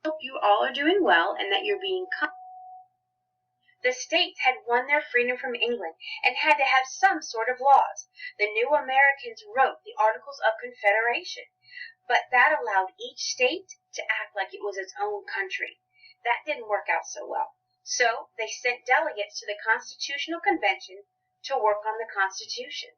Hope you all are doing well and that you're being kind. The states had won their freedom from England and had to have some sort of laws. The new Americans wrote the Articles of Confederation, but that allowed each state to act like it was its own country. That didn't work out so well. So they sent delegates to the Constitutional Convention to work on the Constitution.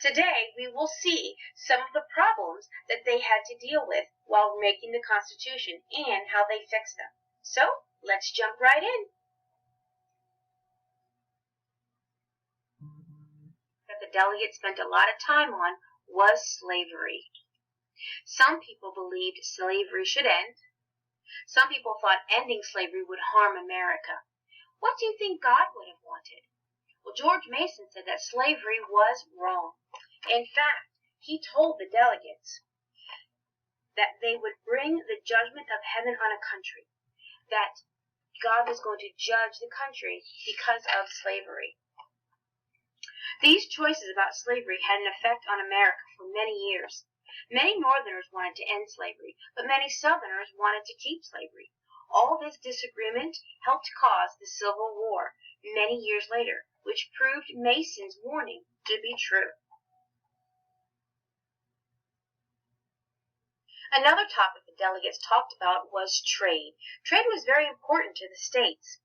Today, we will see some of the problems that they had to deal with while making the Constitution and how they fixed them. So, let's jump right in. That the delegates spent a lot of time on was slavery. Some people believed slavery should end. Some people thought ending slavery would harm America. What do you think God would have wanted? Well, George Mason said that slavery was wrong. In fact, he told the delegates that they would bring the judgment of heaven on a country, that God was going to judge the country because of slavery. These choices about slavery had an effect on America for many years. Many Northerners wanted to end slavery, but many Southerners wanted to keep slavery. All this disagreement helped cause the Civil War many years later, which proved Mason's warning to be true. Another topic the delegates talked about was trade. Trade was very important to the states.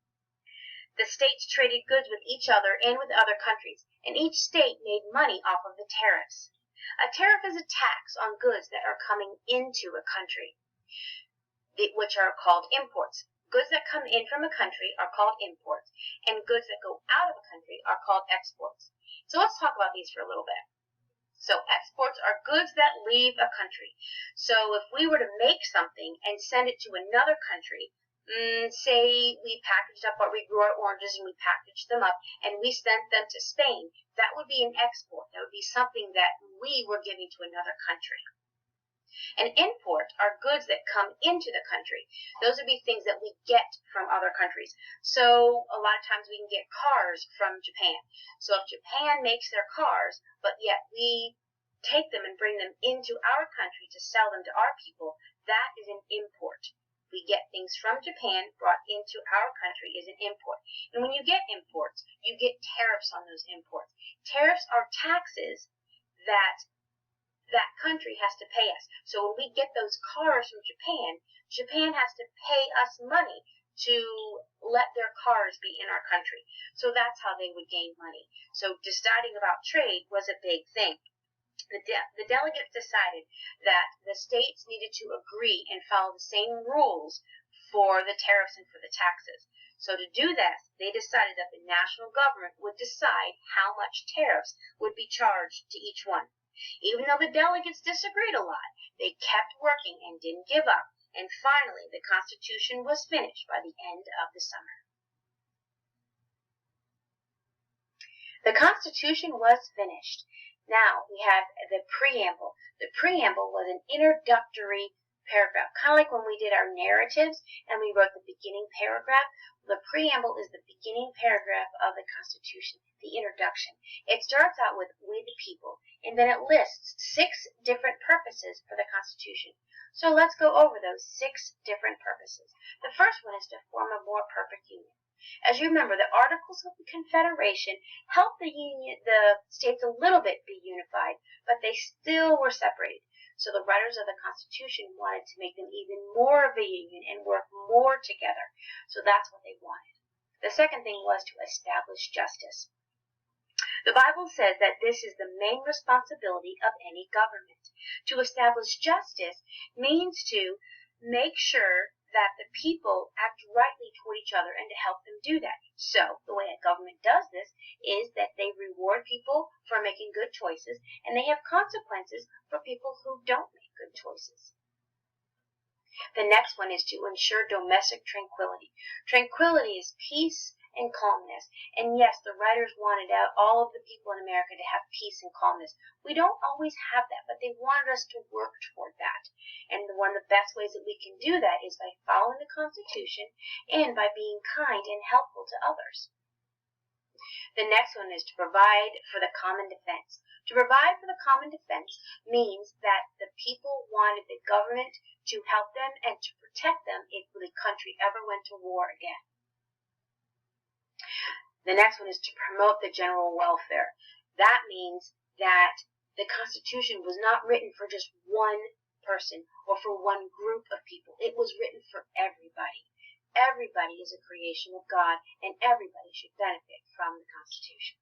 The states traded goods with each other and with other countries, and each state made money off of the tariffs. A tariff is a tax on goods that are coming into a country, which are called imports. Goods that come in from a country are called imports, and goods that go out of a country are called exports. So let's talk about these for a little bit. So exports are goods that leave a country. So if we were to make something and send it to another country, say we packaged up we grew our oranges and we packaged them up and we sent them to Spain, that would be an export. That would be something that we were giving to another country. An import are goods that come into the country. Those would be things that we get from other countries. So a lot of times we can get cars from Japan. So if Japan makes their cars, but yet we take them and bring them into our country to sell them to our people, that is an import. We get things from Japan brought into our country is an import. And when you get imports, you get tariffs on those imports. Tariffs are taxes that country has to pay us. So when we get those cars from Japan, Japan has to pay us money to let their cars be in our country. So that's how they would gain money. So deciding about trade was a big thing. The delegates decided that the states needed to agree and follow the same rules for the tariffs and for the taxes. So to do this, they decided that the national government would decide how much tariffs would be charged to each one. Even though the delegates disagreed a lot, they kept working and didn't give up, and finally the Constitution was finished by the end of the summer. The Constitution was finished. Now we have the Preamble. The Preamble was an introductory paragraph, kind of like when we did our narratives and we wrote the beginning paragraph. The Preamble is the beginning paragraph of the Constitution, the introduction. It starts out with "We the people," and then it lists 6 different purposes for the Constitution. So let's go over those 6 different purposes. The first one is to form a more perfect union. As you remember, the Articles of the Confederation helped the states a little bit be unified, but they still were separated. So the writers of the Constitution wanted to make them even more of a union and work more together. So that's what they wanted. The second thing was to establish justice. The Bible says that this is the main responsibility of any government. To establish justice means to make sure that the people act rightly toward each other and to help them do that. So the way a government does this is that they reward people for making good choices, and they have consequences for people who don't make good choices. The next one is to ensure domestic tranquility. Tranquility is peace and calmness. And yes, the writers wanted all of the people in America to have peace and calmness. We don't always have that, but they wanted us to work toward that. And one of the best ways that we can do that is by following the Constitution and by being kind and helpful to others. The next one is to provide for the common defense. To provide for the common defense means that the people wanted the government to help them and to protect them if the country ever went to war again. The next one is to promote the general welfare. That means that the Constitution was not written for just one person or for one group of people. It was written for everybody. Everybody is a creation of God, and everybody should benefit from the Constitution.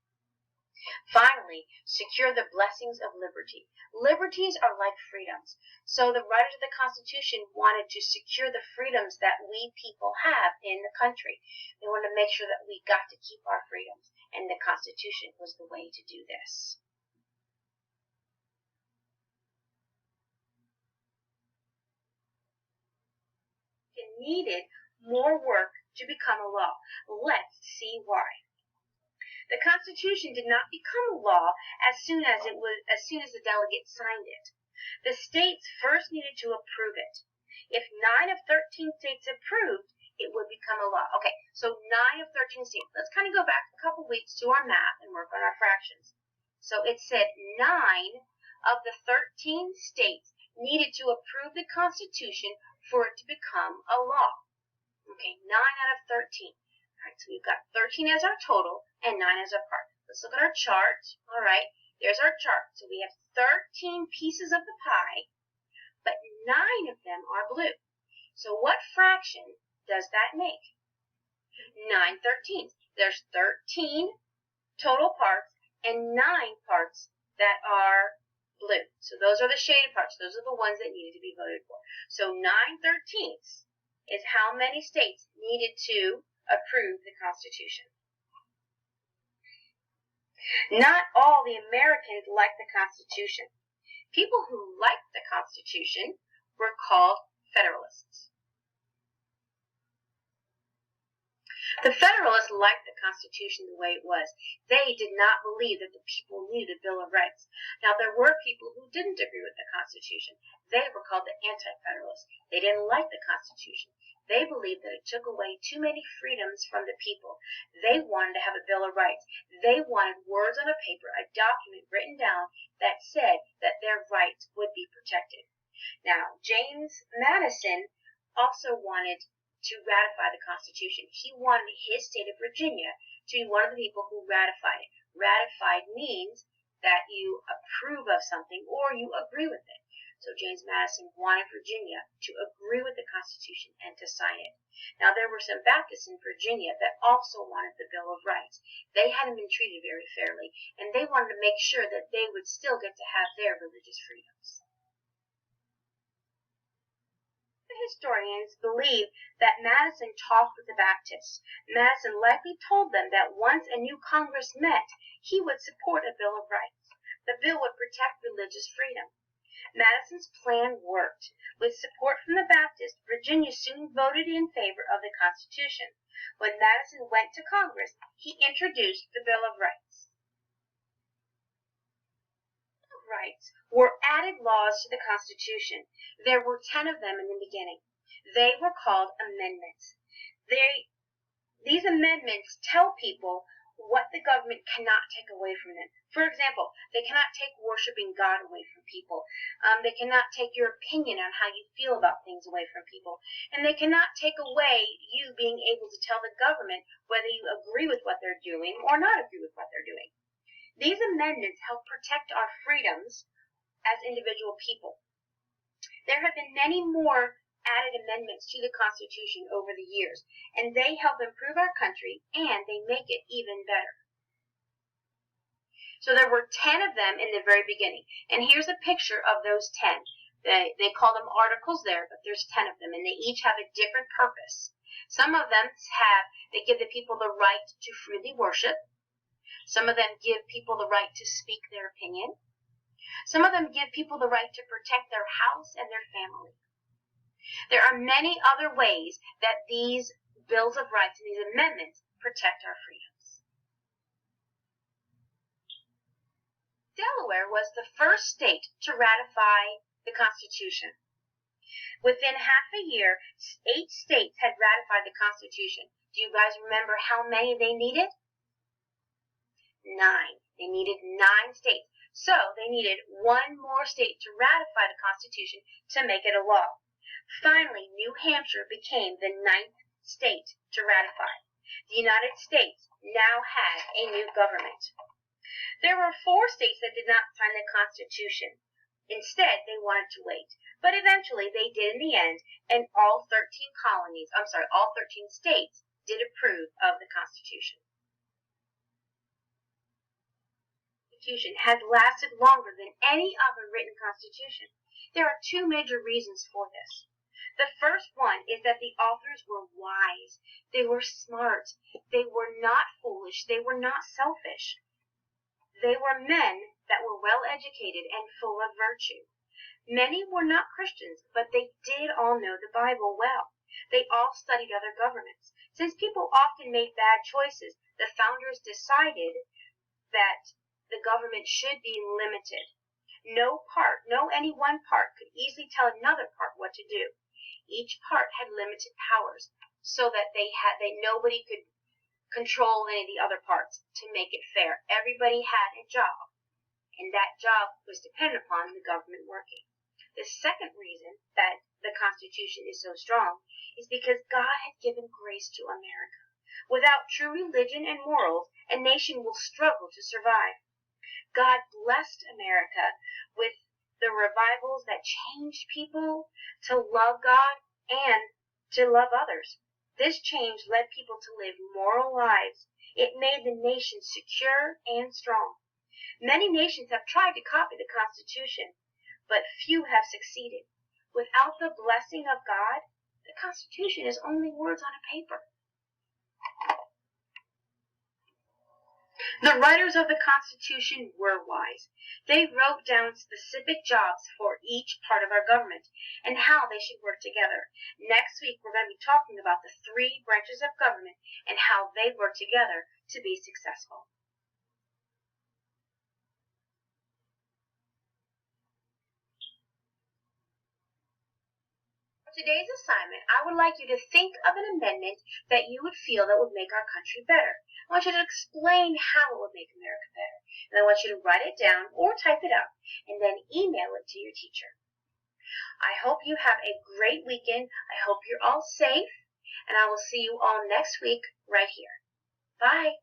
Finally, secure the blessings of liberty. Liberties are like freedoms. So the writers of the Constitution wanted to secure the freedoms that we people have in the country. They wanted to make sure that we got to keep our freedoms, and the Constitution was the way to do this. It needed more work to become a law. Let's see why. The Constitution did not become a law as soon as the delegates signed it. The states first needed to approve it. If 9 of 13 states approved, it would become a law. Okay, so 9 of 13 states. Let's kind of go back a couple weeks to our math and work on our fractions. So it said 9 of the 13 states needed to approve the Constitution for it to become a law. Okay, 9 out of 13. All right, so we've got 13 as our total and 9 as our part. Let's look at our chart. All right, there's our chart. So we have 13 pieces of the pie, but 9 of them are blue. So what fraction does that make? 9/13. There's 13 total parts and 9 parts that are blue. So those are the shaded parts. Those are the ones that needed to be voted for. So 9/13 is how many states needed to approve the Constitution. Not all the Americans liked the Constitution. People who liked the Constitution were called Federalists. The Federalists liked the Constitution the way it was. They did not believe that the people needed a Bill of Rights. Now, there were people who didn't agree with the Constitution. They were called the Anti-Federalists. They didn't like the Constitution. They believed that it took away too many freedoms from the people. They wanted to have a Bill of Rights. They wanted words on a paper, a document written down that said that their rights would be protected. Now, James Madison also wanted to ratify the Constitution. He wanted his state of Virginia to be one of the people who ratified it. Ratified means that you approve of something or you agree with it. So James Madison wanted Virginia to agree with the Constitution and to sign it. Now, there were some Baptists in Virginia that also wanted the Bill of Rights. They hadn't been treated very fairly, and they wanted to make sure that they would still get to have their religious freedoms. The historians believe that Madison talked with the Baptists. Madison likely told them that once a new Congress met, he would support a Bill of Rights. The bill would protect religious freedom. Madison's plan worked. With support from the Baptists, Virginia soon voted in favor of the Constitution. When Madison went to Congress, he introduced the Bill of Rights. Bill of Rights were added laws to the Constitution. There were 10 of them in the beginning. They were called amendments. These amendments tell people what the government cannot take away from them. For example, they cannot take worshiping God away from people. They cannot take your opinion on how you feel about things away from people. And they cannot take away you being able to tell the government whether you agree with what they're doing or not agree with what they're doing. These amendments help protect our freedoms as individual people. There have been many more added amendments to the Constitution over the years, and they help improve our country, and they make it even better. So there were 10 of them in the very beginning, and here's a picture of those 10. They call them articles there, but there's 10 of them, and they each have a different purpose. Some of them they give the people the right to freely worship. Some of them give people the right to speak their opinion. Some of them give people the right to protect their house and their family. There are many other ways that these Bills of Rights and these amendments protect our freedoms. Delaware was the first state to ratify the Constitution. Within half a year, 8 states had ratified the Constitution. Do you guys remember how many they needed? 9. They needed 9 states. So they needed 1 more state to ratify the Constitution to make it a law. Finally, New Hampshire became the 9th state to ratify. The United States now had a new government. There were 4 states that did not sign the Constitution. Instead, they wanted to wait. But eventually they did in the end, and all 13 states did approve of the Constitution. The Constitution has lasted longer than any other written constitution. There are 2 major reasons for this. The first one is that the authors were wise. They were smart. They were not foolish. They were not selfish. They were men that were well educated and full of virtue. Many were not Christians, but they did all know the Bible well. They all studied other governments. Since people often made bad choices, the founders decided that the government should be limited. No any one part could easily tell another part what to do. Each part had limited powers, so that nobody could control any of the other parts. To make it fair, everybody had a job, and that job was dependent upon the government working. The second reason that the Constitution is so strong is because God had given grace to America. Without true religion and morals, a nation will struggle to survive. God blessed America with the revivals that changed people to love God and to love others. This change led people to live moral lives. It made the nation secure and strong. Many nations have tried to copy the Constitution, but few have succeeded. Without the blessing of God, the Constitution is only words on a paper. The writers of the Constitution were wise. They wrote down specific jobs for each part of our government and how they should work together. Next week, we're going to be talking about the 3 branches of government and how they work together to be successful. For today's assignment, I would like you to think of an amendment that you would feel that would make our country better. I want you to explain how it would make America better. And I want you to write it down or type it up and then email it to your teacher. I hope you have a great weekend. I hope you're all safe, and I will see you all next week right here. Bye.